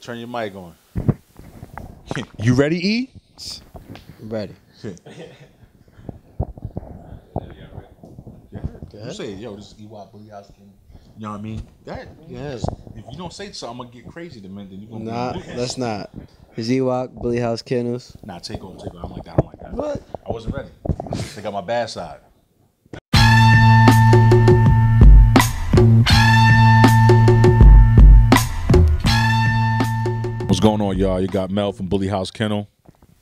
Turn your mic on. You ready, E? I'm ready. You say, yo, this is EY Bully House Kennels. You know what I mean? That. Yes. If you don't say something, I'm gonna get crazy the minute. Then you gonna Nah, be let's not. It's Ewok, Bully House Kennels. Nah, take over. I don't like that. I don't like that. What? I wasn't ready. They got my bad side. What's going on, y'all? You got Mel from Bully House Kennel.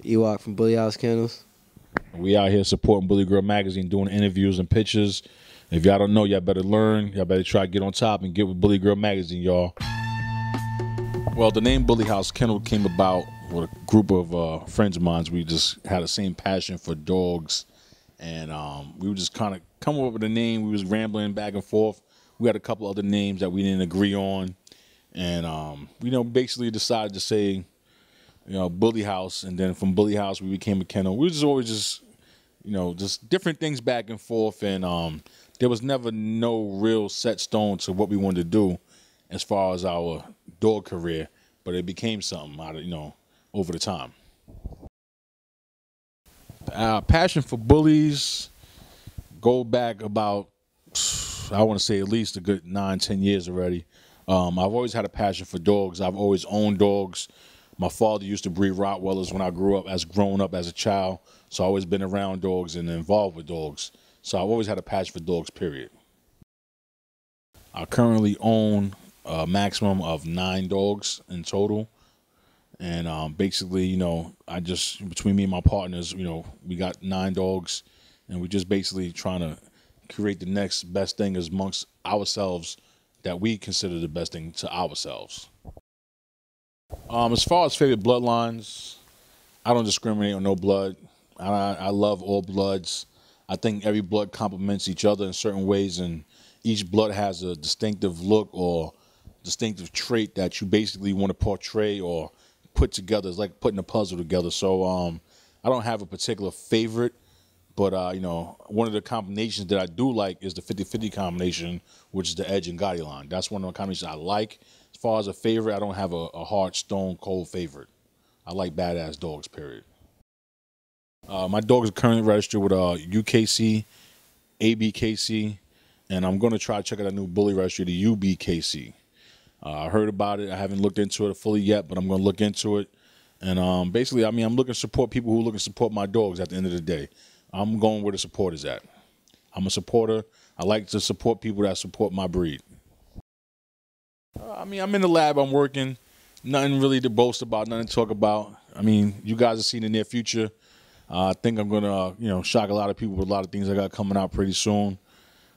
Ewok from Bully House Kennels. We out here supporting Bully Girl Magazine, doing interviews and pictures. If y'all don't know, y'all better learn. Y'all better try to get on top and get with Bully Girl Magazine, y'all. Well, the name Bully House Kennel came about with a group of friends of mine. We just had the same passion for dogs, and we were just kind of coming up with a name. We was rambling back and forth. We had a couple other names that we didn't agree on, and basically decided to say, Bully House, and then from Bully House we became a kennel. We was always just different things back and forth, and there was never no real set stone to what we wanted to do as far as our dog career, but it became something out of, over the time. Our passion for bullies go back about, I want to say at least a good 9-10 years already. I've always had a passion for dogs. I've always owned dogs. My father used to breed Rottweilers when I growing up as a child, so I've always been around dogs and involved with dogs. So I've always had a passion for dogs, period. I currently own a maximum of 9 dogs in total. And basically, between me and my partners, we got 9 dogs, and we're just basically trying to create the next best thing amongst ourselves that we consider the best thing to ourselves. As far as favorite bloodlines, I don't discriminate on no blood. I love all bloods. I think every blood complements each other in certain ways, and each blood has a distinctive look or distinctive trait that you basically want to portray or put together. It's like putting a puzzle together. So I don't have a particular favorite, but one of the combinations that I do like is the 50-50 combination, which is the Edge and Gotti line. That's one of the combinations I like. As far as a favorite, I don't have a hard, stone cold favorite. I like badass dogs, period. My dogs are currently registered with UKC, ABKC, and I'm going to try to check out a new bully registry, the UBKC. I heard about it. I haven't looked into it fully yet, but I'm going to look into it. And basically, I'm looking to support people who are looking to support my dogs at the end of the day. I'm going where the support is at. I'm a supporter. I like to support people that support my breed. I'm in the lab. I'm working. Nothing really to boast about, nothing to talk about. You guys will see in the near future. I think I'm going to, shock a lot of people with a lot of things I got coming out pretty soon.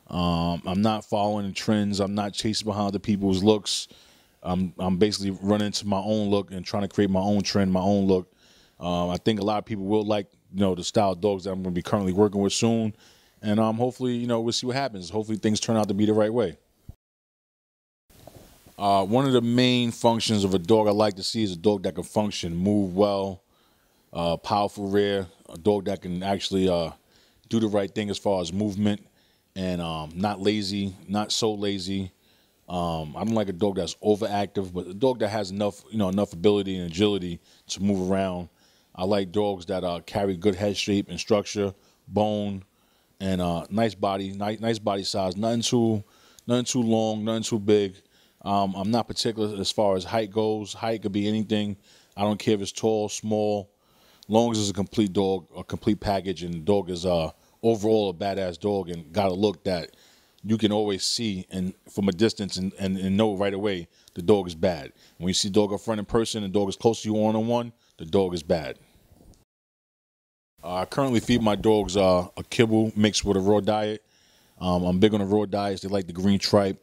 I'm not following the trends. I'm not chasing behind other people's looks. I'm basically running to my own look and trying to create my own trend, my own look. I think a lot of people will like, the style of dogs that I'm going to be currently working with soon. And hopefully, we'll see what happens. Hopefully things turn out to be the right way. One of the main functions of a dog I like to see is a dog that can function, move well, powerful rear, a dog that can actually do the right thing as far as movement, and not lazy, not so lazy. I don't like a dog that's overactive, but a dog that has enough ability and agility to move around. I like dogs that carry good head shape and structure, bone, and nice body, nice body size. Nothing too long, nothing too big. I'm not particular as far as height goes. Height could be anything. I don't care if it's tall, small, long as it's a complete dog, a complete package, and the dog is overall a badass dog and got a look that you can always see and from a distance and know right away the dog is bad. When you see the dog up front in person and the dog is close to you one-on-one, the dog is bad. I currently feed my dogs a kibble mixed with a raw diet. I'm big on the raw diets. They like the green tripe.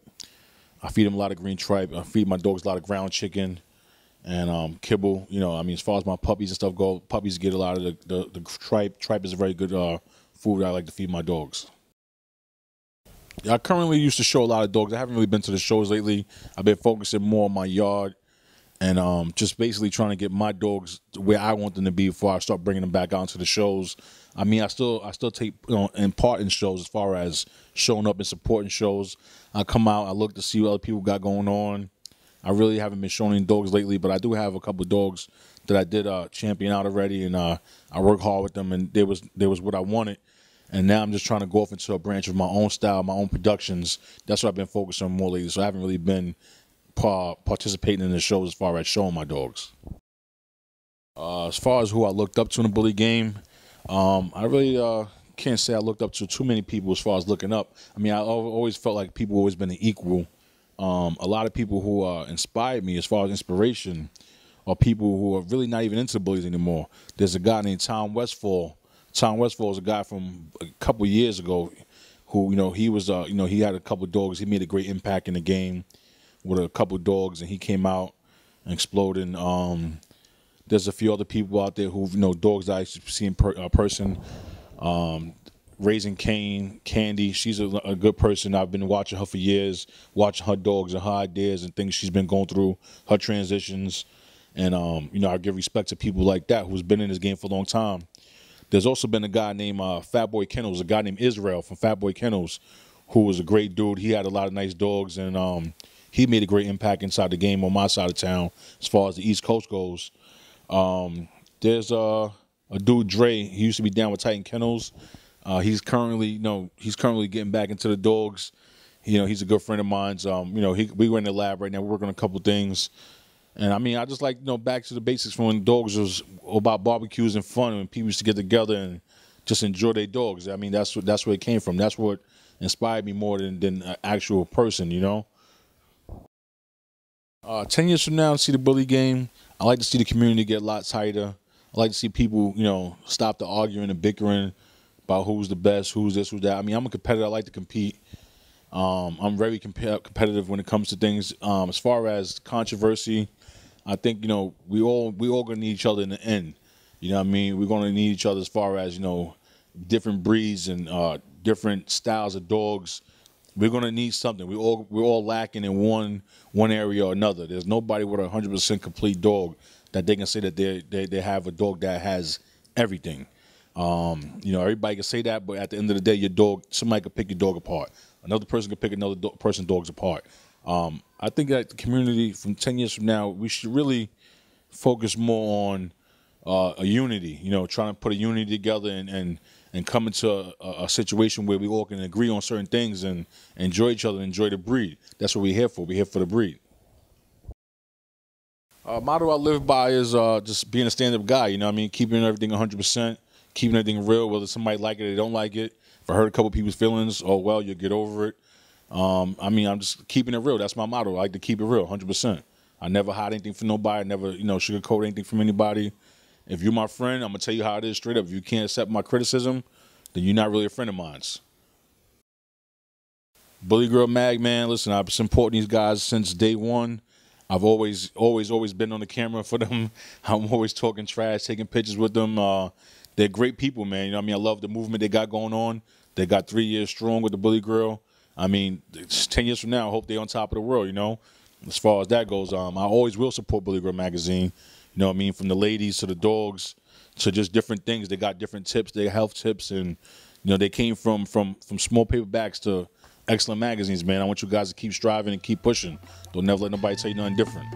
I feed them a lot of green tripe. I feed my dogs a lot of ground chicken and kibble. As far as my puppies and stuff go, puppies get a lot of the tripe. Tripe is a very good food I like to feed my dogs. I currently used to show a lot of dogs. I haven't really been to the shows lately. I've been focusing more on my yard and just basically trying to get my dogs where I want them to be before I start bringing them back out to the shows. I still take in part in shows as far as showing up and supporting shows. I come out, I look to see what other people got going on. I really haven't been showing any dogs lately, but I do have a couple of dogs that I did champion out already, and I work hard with them, and there was what I wanted. And now I'm just trying to go off into a branch of my own style, my own productions. That's what I've been focused on more lately. So I haven't really been participating in the shows as far as showing my dogs. As far as who I looked up to in the bully game, I really can't say I looked up to too many people as far as looking up. I mean, I always felt like people always been an equal. A lot of people who inspired me as far as inspiration are people who are really not even into the bullies anymore. There's a guy named Tom Westfall. Tom Westfall is a guy from a couple years ago who, he was, he had a couple dogs. He made a great impact in the game with a couple dogs, and he came out and exploded. There's a few other people out there who, dogs that I used to see in person. Raising Cane, Candy, she's a good person. I've been watching her for years, watching her dogs and her ideas and things she's been going through, her transitions. And, I give respect to people like that who's been in this game for a long time. There's also been a guy named Fatboy Kennels, a guy named Israel from Fatboy Kennels, who was a great dude. He had a lot of nice dogs, and he made a great impact inside the game on my side of town as far as the East Coast goes. There's a dude, Dre. He used to be down with Titan Kennels. He's currently getting back into the dogs. He's a good friend of mine. We were in the lab right now. We're working on a couple things. And I mean, I just like, back to the basics from when dogs was about barbecues and fun, and people used to get together and just enjoy their dogs. I mean, that's where it came from. That's what inspired me more than an actual person, 10 years from now, see the bully game, I like to see the community get a lot tighter. I like to see people, stop the arguing and bickering about who's the best, who's this, who's that. I mean, I'm a competitor. I like to compete. I'm very competitive when it comes to things. As far as controversy, I think, we all gonna need each other in the end. You know what I mean? We're gonna need each other as far as, different breeds and different styles of dogs. We're gonna need something. We're all lacking in one area or another. There's nobody with a 100% complete dog that they can say that they have a dog that has everything. Everybody can say that, but at the end of the day, your dog, somebody could pick your dog apart. Another person could pick another person's dogs apart. I think that the community from 10 years from now, we should really focus more on a unity, trying to put a unity together and come into a situation where we all can agree on certain things and enjoy each other and enjoy the breed. That's what we're here for. We're here for the breed. Motto I live by is just being a stand-up guy, keeping everything 100%, keeping everything real, whether somebody like it or they don't like it. If I hurt a couple people's feelings, oh, well, you'll get over it. I'm just keeping it real. That's my motto. I like to keep it real, 100%. I never hide anything from nobody. I never, sugarcoat anything from anybody. If you're my friend, I'm going to tell you how it is straight up. If you can't accept my criticism, then you're not really a friend of mine. Bully Girl Mag, man, listen, I've been supporting these guys since day one. I've always been on the camera for them. I'm always talking trash, taking pictures with them. They're great people, man. I love the movement they got going on. They got 3 years strong with the Bully Girl. 10 years from now, I hope they're on top of the world, As far as that goes, I always will support Bully Girl Magazine. From the ladies to the dogs to just different things. They got different tips, they health tips, and, they came from small paperbacks to excellent magazines, man. I want you guys to keep striving and keep pushing. Don't never let nobody tell you nothing different.